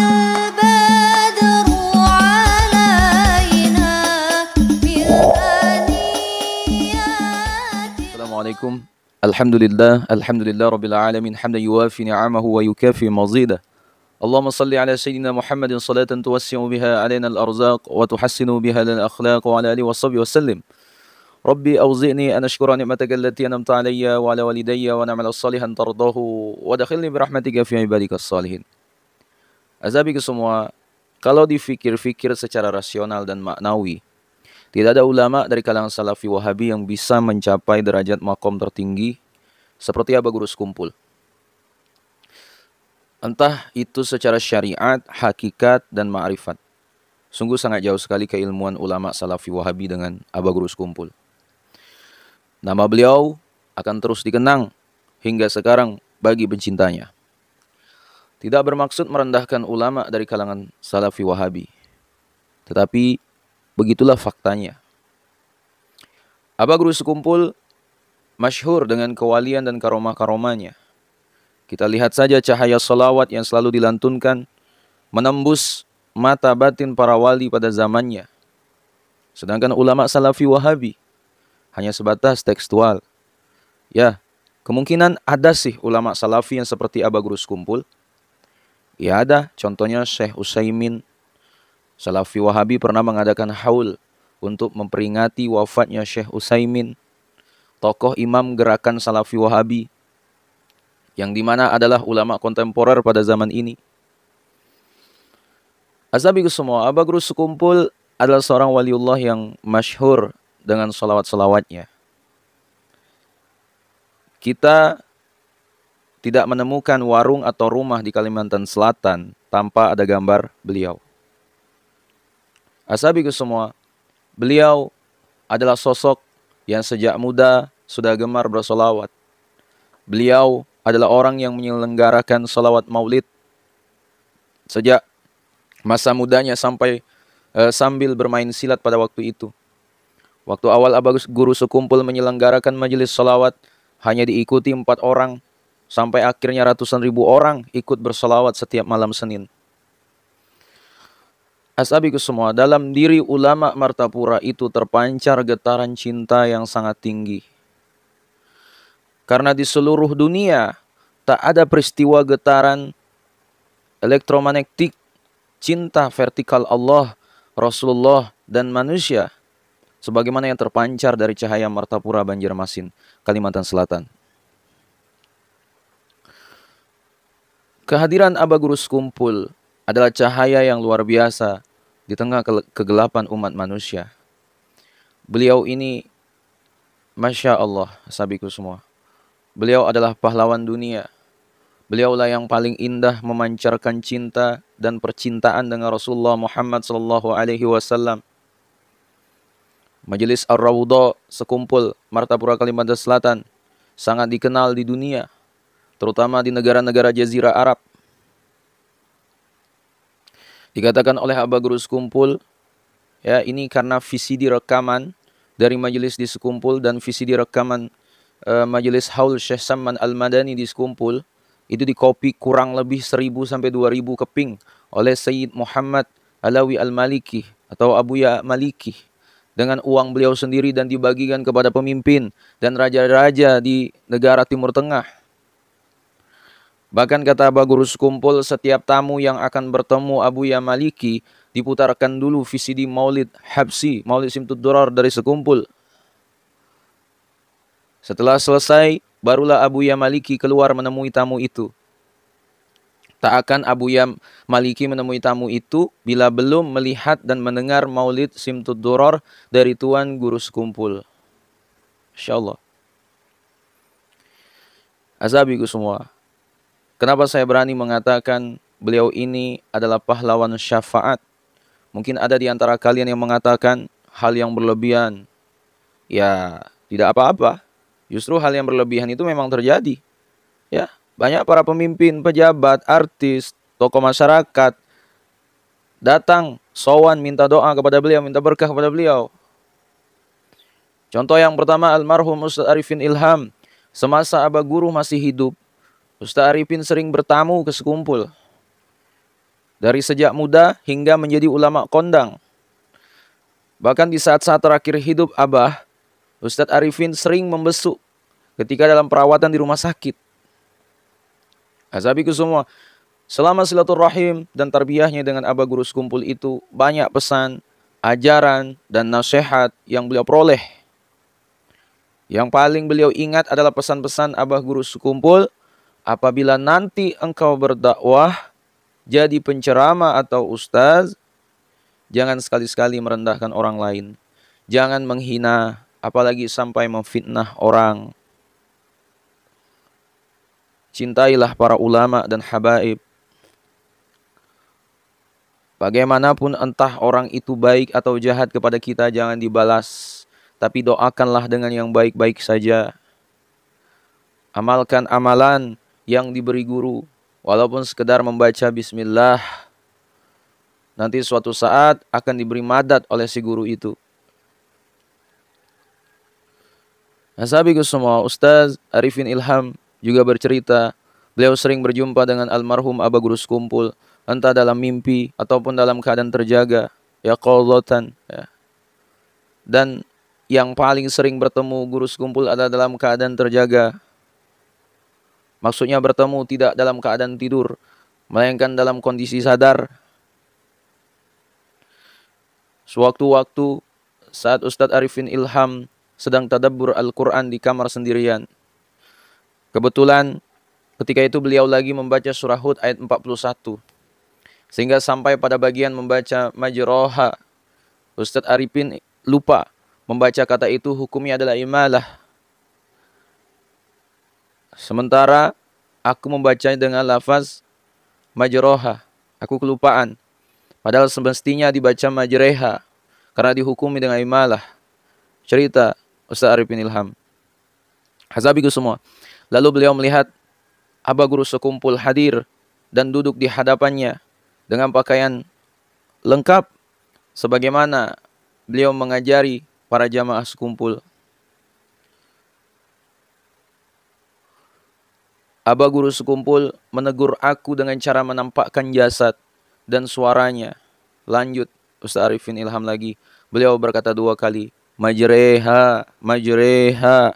البدر علينا من ثنيات. السلام عليكم. Alhamdulillah Rabbil Alamin hamdan yuwafi ni'amahu wa yukafi mazida. Allahumma salli ala Sayyidina Muhammadin salatan tuwassi'u biha alaina al-arzaq wa tuhassinu biha lana al-akhlaq wa ala alihi wa sahbihi wa sallim. Rabbi awzi'ni an ashkura ni'mataka allati an'amta alayya wa ala walidayya wa na'mal salihan tardahu wa dakhilni bi rahmatika fi ibadikas salihin. Azabi ke semua, kalau difikir-fikir secara rasional dan maknawi, tidak ada ulama dari kalangan Salafi Wahabi yang bisa mencapai derajat makom tertinggi seperti Aba Guru Sekumpul. Entah itu secara syariat, hakikat, dan ma'rifat. Sungguh sangat jauh sekali keilmuan ulama Salafi Wahabi dengan Aba Guru Sekumpul. Nama beliau akan terus dikenang hingga sekarang bagi pencintanya. Tidak bermaksud merendahkan ulama dari kalangan Salafi Wahabi. Tetapi begitulah faktanya. Aba Guru Sekumpul masyhur dengan kewalian dan karomah-karomahnya. Kita lihat saja cahaya salawat yang selalu dilantunkan menembus mata batin para wali pada zamannya. Sedangkan ulama Salafi Wahabi hanya sebatas tekstual. Ya, kemungkinan ada sih ulama Salafi yang seperti Aba Guru Sekumpul. Ya ada, contohnya Syekh Utsaimin. Salafi Wahabi pernah mengadakan haul untuk memperingati wafatnya Syekh Utsaimin, tokoh imam gerakan Salafi Wahabi, yang dimana adalah ulama kontemporer pada zaman ini. Azabiku semua, Aba Guru Sekumpul adalah seorang waliullah yang masyhur dengan salawat-salawatnya. Kita tidak menemukan warung atau rumah di Kalimantan Selatan tanpa ada gambar beliau. Asabiku semua, beliau adalah sosok yang sejak muda sudah gemar bersolawat. Beliau adalah orang yang menyelenggarakan solawat maulid sejak masa mudanya sambil bermain silat pada waktu itu. Waktu awal Aba Guru Sekumpul menyelenggarakan majelis solawat hanya diikuti 4 orang, sampai akhirnya ratusan ribu orang ikut bersolawat setiap malam Senin. Asabiku semua, dalam diri ulama Martapura itu terpancar getaran cinta yang sangat tinggi. Karena di seluruh dunia tak ada peristiwa getaran elektromagnetik cinta vertikal Allah, Rasulullah, dan manusia sebagaimana yang terpancar dari cahaya Martapura Banjarmasin, Kalimantan Selatan. Kehadiran Aba Guru Sekumpul adalah cahaya yang luar biasa di tengah kegelapan umat manusia. Beliau ini, Masya Allah, sabiku semua, beliau adalah pahlawan dunia. Beliaulah yang paling indah memancarkan cinta dan percintaan dengan Rasulullah Muhammad SAW. Majelis Ar-Rawdah Sekumpul Martapura Kalimantan Selatan sangat dikenal di dunia, terutama di negara-negara Jazirah Arab. Dikatakan oleh Aba Guru Sekumpul, ya ini karena VCD rekaman dari majelis di Sekumpul dan VCD rekaman majelis Haul Syekh Samman Al-Madani di Sekumpul, itu dikopi kurang lebih 1000 sampai 2000 keping oleh Sayyid Muhammad Alawi Al-Maliki atau Abuya Maliki dengan uang beliau sendiri dan dibagikan kepada pemimpin dan raja-raja di negara Timur Tengah. Bahkan kata Aba Guru Sekumpul, setiap tamu yang akan bertemu Abuya Maliki diputarkan dulu VCD Maulid Habsi, Maulid Simtud Durar dari Sekumpul. Setelah selesai, barulah Abuya Maliki keluar menemui tamu itu. Tak akan Abuya Maliki menemui tamu itu bila belum melihat dan mendengar Maulid Simtud Durar dari Tuan Guru Sekumpul. Insyaallah. Azabiku semua, kenapa saya berani mengatakan beliau ini adalah pahlawan syafaat? Mungkin ada di antara kalian yang mengatakan hal yang berlebihan. Ya, tidak apa-apa. Justru hal yang berlebihan itu memang terjadi. Ya, banyak para pemimpin, pejabat, artis, tokoh masyarakat datang sowan minta doa kepada beliau, minta berkah kepada beliau. Contoh yang pertama, almarhum Ustaz Arifin Ilham. Semasa Aba Guru masih hidup, Ustaz Arifin sering bertamu ke Sekumpul. dari sejak muda hingga menjadi ulama kondang. Bahkan di saat-saat terakhir hidup Abah, Ustadz Arifin sering membesuk ketika dalam perawatan di rumah sakit. Azabiku semua, selama silaturahim dan tarbiyahnya dengan Abah Guru Sekumpul itu, banyak pesan, ajaran, dan nasihat yang beliau peroleh. Yang paling beliau ingat adalah pesan-pesan Abah Guru Sekumpul, apabila nanti engkau berdakwah, jadi penceramah atau ustaz, jangan sekali-sekali merendahkan orang lain. Jangan menghina, apalagi sampai memfitnah orang. Cintailah para ulama dan habaib. Bagaimanapun entah orang itu baik atau jahat kepada kita, jangan dibalas. Tapi doakanlah dengan yang baik-baik saja. Amalkan amalan yang diberi guru. Walaupun sekedar membaca bismillah. Nanti suatu saat akan diberi madat oleh si guru itu. Asabiku semua, Ustaz Arifin Ilham juga bercerita, beliau sering berjumpa dengan almarhum Abah Guru Sekumpul, entah dalam mimpi ataupun dalam keadaan terjaga, ya qadhatan, ya. Dan yang paling sering bertemu Guru Sekumpul adalah dalam keadaan terjaga. Maksudnya bertemu tidak dalam keadaan tidur, melainkan dalam kondisi sadar. Sewaktu-waktu saat Ustadz Arifin Ilham sedang tadabbur Al-Quran di kamar sendirian. Kebetulan ketika itu beliau lagi membaca surah Hud ayat 41. Sehingga sampai pada bagian membaca majroha, Ustadz Arifin lupa membaca kata itu, hukumnya adalah imalah. Sementara aku membacanya dengan lafaz majroha, aku kelupaan. Padahal semestinya dibaca majreha, karena dihukumi dengan imalah. Cerita Ustadz Arifin Ilham. Hazabiku semua. Lalu beliau melihat Abah Guru Sekumpul hadir dan duduk di hadapannya dengan pakaian lengkap sebagaimana beliau mengajari para jamaah sekumpul. Abah Guru Sekumpul menegur aku dengan cara menampakkan jasad dan suaranya. Lanjut Ustaz Arifin Ilham lagi. Beliau berkata 2 kali, majreha, majreha.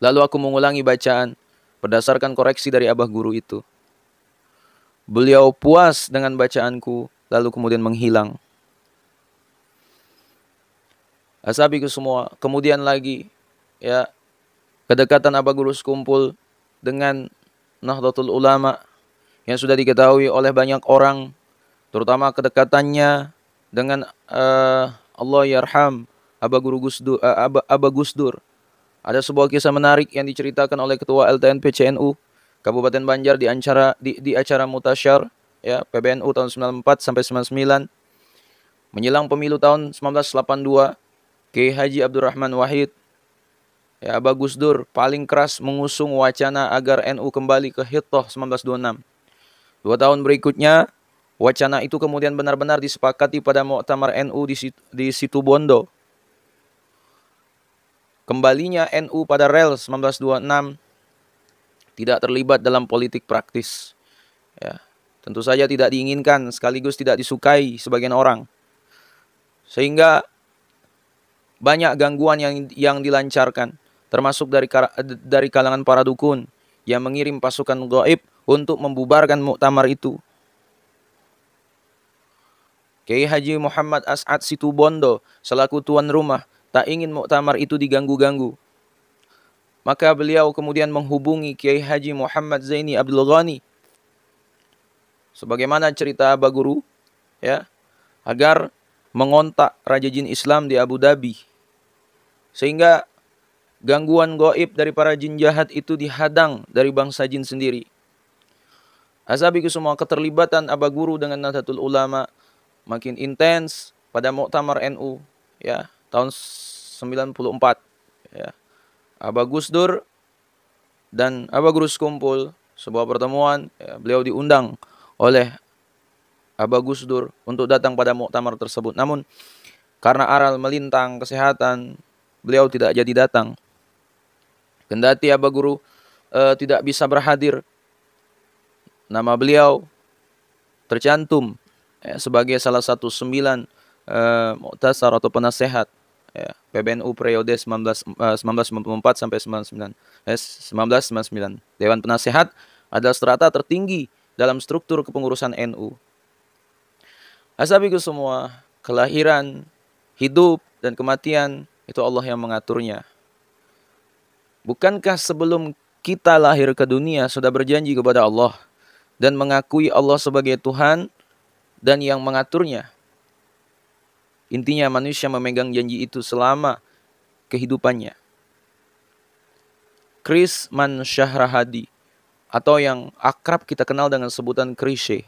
Lalu aku mengulangi bacaan berdasarkan koreksi dari Abah Guru itu. Beliau puas dengan bacaanku, lalu kemudian menghilang. Asabiku semua, kemudian lagi, ya, kedekatan Abah Guru Sekumpul dengan Nahdlatul Ulama yang sudah diketahui oleh banyak orang, terutama kedekatannya dengan Allah yarham Abah Gusdur. Ada sebuah kisah menarik yang diceritakan oleh Ketua LTNP CNU Kabupaten Banjar di acara Mutasyar, ya, PBNU tahun 94 sampai 99. Menjelang pemilu tahun 1982, Kiai Haji Abdurrahman Wahid, ya, Abah Gusdur paling keras mengusung wacana agar NU kembali ke Hitoh 1926. 2 tahun berikutnya, wacana itu kemudian benar-benar disepakati pada Muktamar NU di Situbondo. Kembalinya NU pada rel 1926 tidak terlibat dalam politik praktis. Ya, tentu saja tidak diinginkan sekaligus tidak disukai sebagian orang. Sehingga banyak gangguan yang dilancarkan, termasuk dari kalangan para dukun yang mengirim pasukan gaib untuk membubarkan muktamar itu. Kiai Haji Muhammad As'ad Situbondo selaku tuan rumah tak ingin muktamar itu diganggu-ganggu. Maka beliau kemudian menghubungi Kiai Haji Muhammad Zaini Abdul Ghani, sebagaimana cerita Abah Guru, ya, agar mengontak Raja Jin Islam di Abu Dhabi. Sehingga gangguan gaib dari para jin jahat itu dihadang dari bangsa jin sendiri. Asabiku semua, keterlibatan Abah Guru dengan Nahdlatul Ulama makin intens pada Muktamar NU, ya, tahun 94, ya. Abah Gusdur dan Abah Guru Sekumpul, sebuah pertemuan, ya, beliau diundang oleh Abah Gusdur untuk datang pada muktamar tersebut. Namun karena aral melintang kesehatan, beliau tidak jadi datang. Kendati Abah Guru tidak bisa berhadir, Nama beliau tercantum sebagai salah satu 9 Mu'tasar atau penasehat PBNU periode 1994 sampai 1999. Dewan Penasehat adalah strata tertinggi dalam struktur kepengurusan NU. Asabiku semua, kelahiran, hidup, dan kematian itu Allah yang mengaturnya. Bukankah sebelum kita lahir ke dunia sudah berjanji kepada Allah dan mengakui Allah sebagai Tuhan dan yang mengaturnya? Intinya manusia memegang janji itu selama kehidupannya. Chris Manshahrahadi atau yang akrab kita kenal dengan sebutan Chrisye,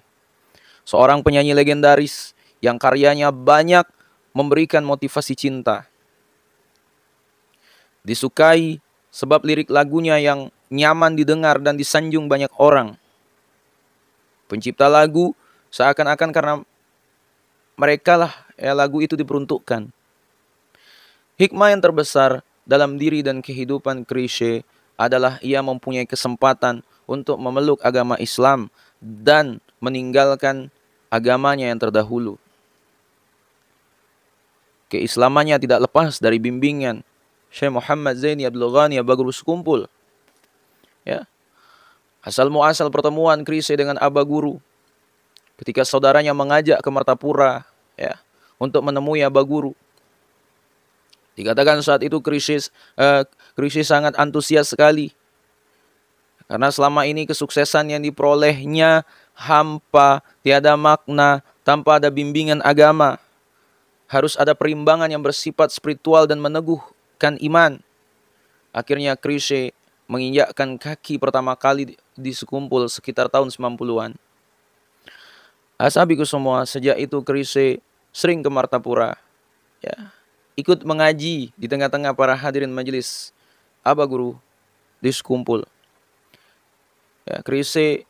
seorang penyanyi legendaris yang karyanya banyak memberikan motivasi cinta. Disukai sebab lirik lagunya yang nyaman didengar dan disanjung banyak orang. Pencipta lagu seakan-akan karena mereka lah lagu itu diperuntukkan. Hikmah yang terbesar dalam diri dan kehidupan Chrisye adalah ia mempunyai kesempatan untuk memeluk agama Islam dan meninggalkan agamanya yang terdahulu. Keislamannya tidak lepas dari bimbingan Syekh Muhammad Zaini Abdul Ghani Abagurus Kumpul. Ya. Asal muasal pertemuan Chrisye dengan Aba Guru ketika saudaranya mengajak ke Martapura untuk menemui Aba Guru. Dikatakan saat itu Chrisye sangat antusias sekali karena selama ini kesuksesan yang diperolehnya hampa, tiada makna, tanpa ada bimbingan agama. Harus ada perimbangan yang bersifat spiritual dan meneguhkan iman. Akhirnya Chrisye menginjakkan kaki pertama kali di Sekumpul sekitar tahun 90-an. Asabiku semua, sejak itu Chrisye sering ke Martapura. Ikut mengaji di tengah-tengah para hadirin majelis Aba Guru di Sekumpul. Chrisye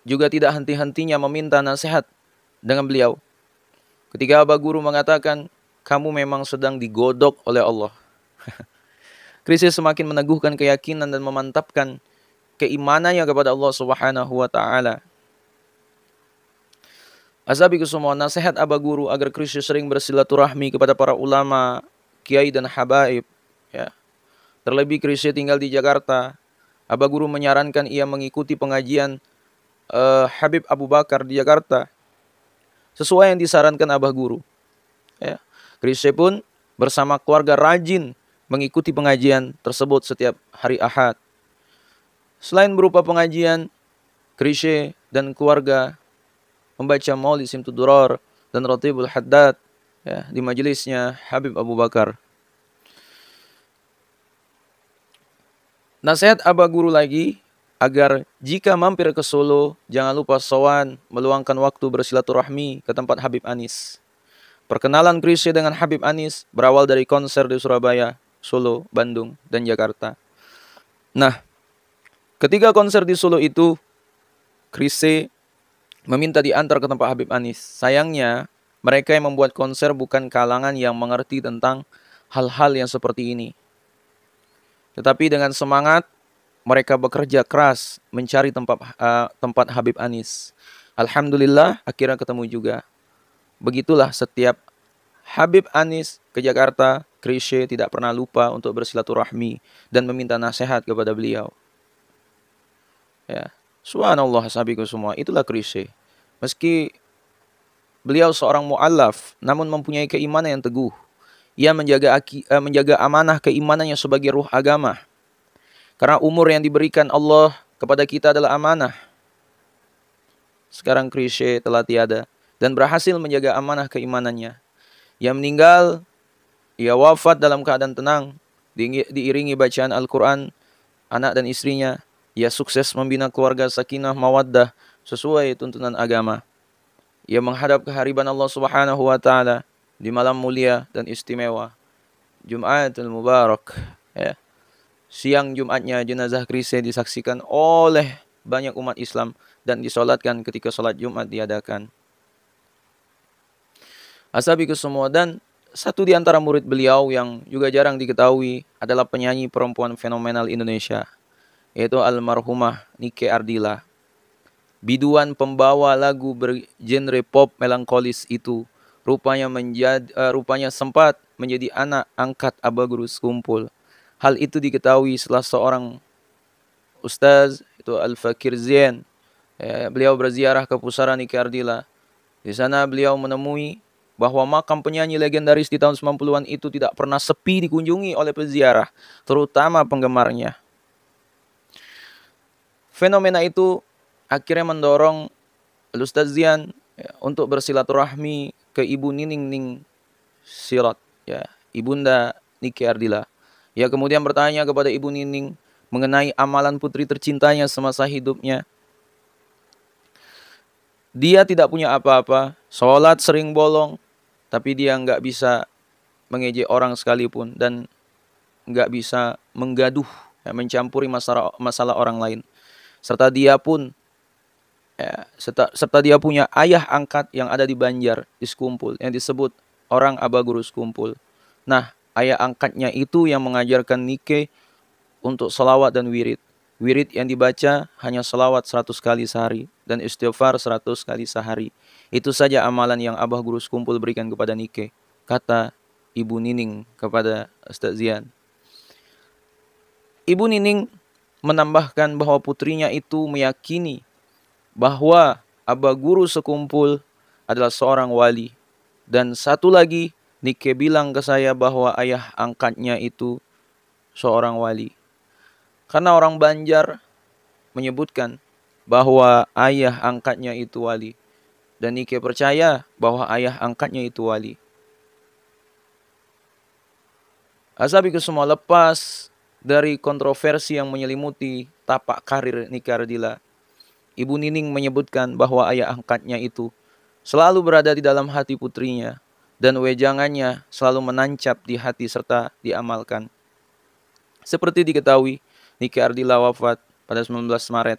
juga tidak henti-hentinya meminta nasihat dengan beliau. Ketika Aba Guru mengatakan, kamu memang sedang digodok oleh Allah. Chrisye semakin meneguhkan keyakinan dan memantapkan keimanannya kepada Allah Subhanahu wa taala. Asabiku semua, nasihat Aba Guru agar Chrisye sering bersilaturahmi kepada para ulama, kiai dan habaib. Terlebih Chrisye tinggal di Jakarta. Aba Guru menyarankan ia mengikuti pengajian Habib Abu Bakar di Jakarta, sesuai yang disarankan Aba Guru. Chrisye pun bersama keluarga rajin mengikuti pengajian tersebut setiap hari Ahad. Selain berupa pengajian, Chrisye dan keluarga membaca Maulid Simtud Durar dan Ratibul Haddad di majelisnya Habib Abu Bakar. Nasihat Aba Guru lagi agar jika mampir ke Solo, jangan lupa sowan meluangkan waktu bersilaturahmi ke tempat Habib Anis. Perkenalan Chrisye dengan Habib Anis berawal dari konser di Surabaya, Solo, Bandung, dan Jakarta. Nah, ketika konser di Solo itu, Chrisye meminta diantar ke tempat Habib Anis. Sayangnya, mereka yang membuat konser bukan kalangan yang mengerti tentang hal-hal yang seperti ini. Tetapi dengan semangat, mereka bekerja keras mencari tempat Habib Anis. Alhamdulillah, akhirnya ketemu juga. Begitulah setiap Habib Anis ke Jakarta, Chrisye tidak pernah lupa untuk bersilaturahmi dan meminta nasihat kepada beliau. Subhanallah, sahabiku semua, itulah Chrisye. Meski beliau seorang mu'allaf, namun mempunyai keimanan yang teguh. Ia menjaga amanah keimanannya sebagai ruh agama. Karena umur yang diberikan Allah kepada kita adalah amanah. Sekarang Chrisye telah tiada dan berhasil menjaga amanah keimanannya. Ia meninggal, ia wafat dalam keadaan tenang, diiringi bacaan Al-Quran, anak dan istrinya. Ia sukses membina keluarga sakinah mawaddah sesuai tuntunan agama. Ia menghadap kehariban Allah Subhanahu wa taala di malam mulia dan istimewa Jumatul Mubarak. Siang Jumatnya jenazah Chrisye disaksikan oleh banyak umat Islam dan disolatkan ketika sholat Jumat diadakan. Asabiku semua, dan satu di antara murid beliau yang juga jarang diketahui adalah penyanyi perempuan fenomenal Indonesia, yaitu almarhumah Nike Ardila. biduan pembawa lagu bergenre pop melankolis itu rupanya sempat menjadi anak angkat Aba Guru Sekumpul. Hal itu diketahui setelah seorang ustaz itu Al-Fakir Zain, beliau berziarah ke pusara Nike Ardila. Di sana beliau menemui bahwa makam penyanyi legendaris di tahun 90-an itu tidak pernah sepi dikunjungi oleh peziarah, terutama penggemarnya. Fenomena itu akhirnya mendorong Ustaz Zian untuk bersilaturahmi ke Ibu Nining Ning Sirat, Ibunda Nike Ardila. Ia kemudian bertanya kepada Ibu Nining mengenai amalan putri tercintanya semasa hidupnya. Dia tidak punya apa-apa, sholat sering bolong, tapi dia nggak bisa mengejek orang sekalipun dan nggak bisa menggaduh, mencampuri masalah orang lain. Serta dia punya ayah angkat yang ada di Banjar, di Sekumpul, yang disebut orang Aba Guru Sekumpul. Nah, ayah angkatnya itu yang mengajarkan Nike untuk selawat dan wirid. Wirid yang dibaca hanya selawat 100 kali sehari dan istighfar 100 kali sehari. Itu saja amalan yang Abah Guru Sekumpul berikan kepada Nike, kata Ibu Nining kepada Ustaz Zian. Ibu Nining menambahkan bahwa putrinya itu meyakini bahwa Abah Guru Sekumpul adalah seorang wali. Dan satu lagi, Nike bilang ke saya bahwa ayah angkatnya itu seorang wali. Karena orang Banjar menyebutkan bahwa ayah angkatnya itu wali. Dan Nike percaya bahwa ayah angkatnya itu wali. Asabiku semua, lepas dari kontroversi yang menyelimuti tapak karir Nike Ardila, Ibu Nining menyebutkan bahwa ayah angkatnya itu selalu berada di dalam hati putrinya dan wejangannya selalu menancap di hati serta diamalkan. Seperti diketahui, Nike Ardila wafat pada 19 Maret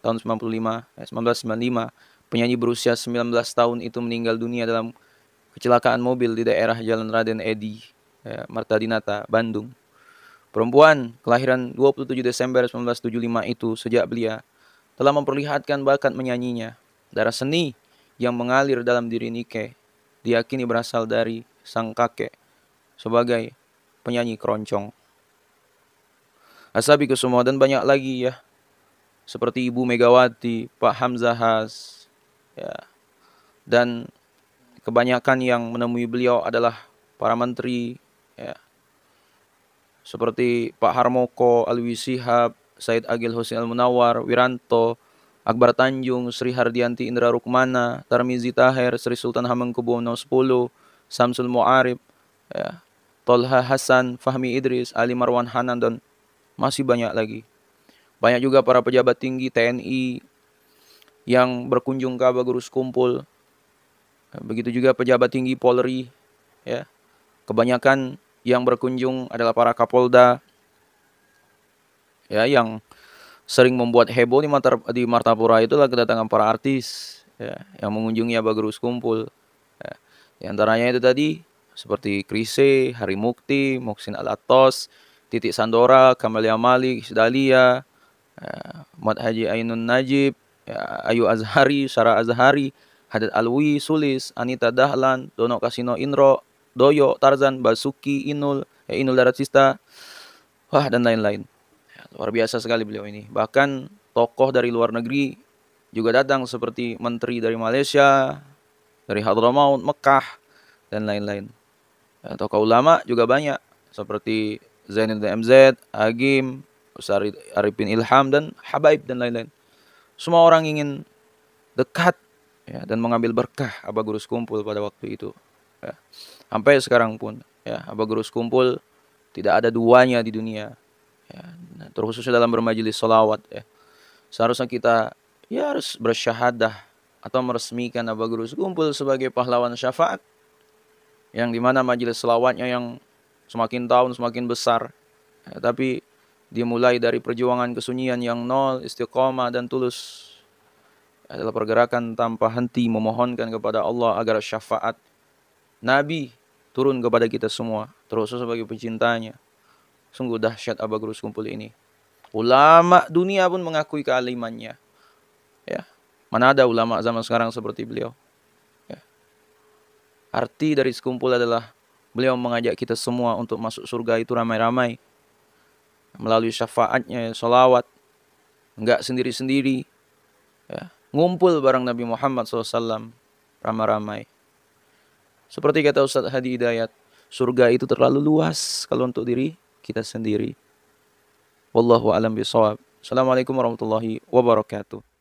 tahun 1995. Penyanyi berusia 19 tahun itu meninggal dunia dalam kecelakaan mobil di daerah Jalan Raden Edi, Marta Dinata, Bandung. Perempuan kelahiran 27 Desember 1975 itu sejak belia telah memperlihatkan bakat menyanyinya. Darah seni yang mengalir dalam diri Nike diyakini berasal dari sang kakek sebagai penyanyi keroncong. Asabiku semua, dan banyak lagi seperti Ibu Megawati, Pak Hamzah Has, dan kebanyakan yang menemui beliau adalah para menteri, seperti Pak Harmoko, Alwi Shihab, Said Agil Hussein Al-Munawar, Wiranto, Akbar Tanjung, Sri Hardianti Indra Rukmana, Tarmizi Taher, Sri Sultan Hamengkubuwono X, Samsul Mu'arib, Tolha Hasan, Fahmi Idris, Ali Marwan Hanan, dan masih banyak lagi. Banyak juga para pejabat tinggi TNI yang berkunjung ke Aba Guru Sekumpul. Begitu juga pejabat tinggi Polri. Kebanyakan yang berkunjung adalah para Kapolda, yang sering membuat heboh di Martapura. Itulah kedatangan para artis yang mengunjungi Aba Guru Sekumpul. Di antaranya itu tadi seperti Krise, Hari Mukti, Moksin Al-Atos, Titik Sandora, Kamalia Malik, Isdalia, Mat Haji Ainun Najib, Ayu Azhari, Sarah Azhari, Haddad Alwi, Sulis, Anita Dahlan, Dono Kasino Indro, Doyo, Tarzan, Basuki, Inul Daratista, dan lain-lain. Luar biasa sekali beliau ini. Bahkan tokoh dari luar negeri juga datang seperti menteri dari Malaysia, dari Hadramaut, Mekah, dan lain-lain. Tokoh ulama juga banyak seperti Zainuddin MZ, Agim, Ustaz Arifin Ilham, dan Habaib, dan lain-lain. Semua orang ingin dekat dan mengambil berkah Aba Guru Sekumpul pada waktu itu. Sampai sekarang pun Aba Guru Sekumpul tidak ada duanya di dunia. Terkhususnya dalam bermajelis sholawat. Seharusnya kita harus bersyahadah atau meresmikan Aba Guru Sekumpul sebagai pahlawan syafaat, yang dimana majelis sholawatnya yang semakin tahun semakin besar, tapi dimulai dari perjuangan kesunyian yang nol, istiqomah dan tulus, adalah pergerakan tanpa henti memohonkan kepada Allah agar syafaat Nabi turun kepada kita semua, terus sebagai pecintanya. Sungguh dahsyat Aba Guru Sekumpul ini. Ulama dunia pun mengakui kealimannya. Mana ada ulama zaman sekarang seperti beliau. Ya. Arti dari sekumpul adalah beliau mengajak kita semua untuk masuk surga itu ramai-ramai. Melalui syafaatnya, salawat. Enggak sendiri-sendiri. Ya. Ngumpul bareng Nabi Muhammad SAW. Ramai-ramai. Seperti kata Ustaz Hadi Hidayat, surga itu terlalu luas kalau untuk diri kita sendiri. Wallahu a'lam bishawab. Assalamualaikum warahmatullahi wabarakatuh.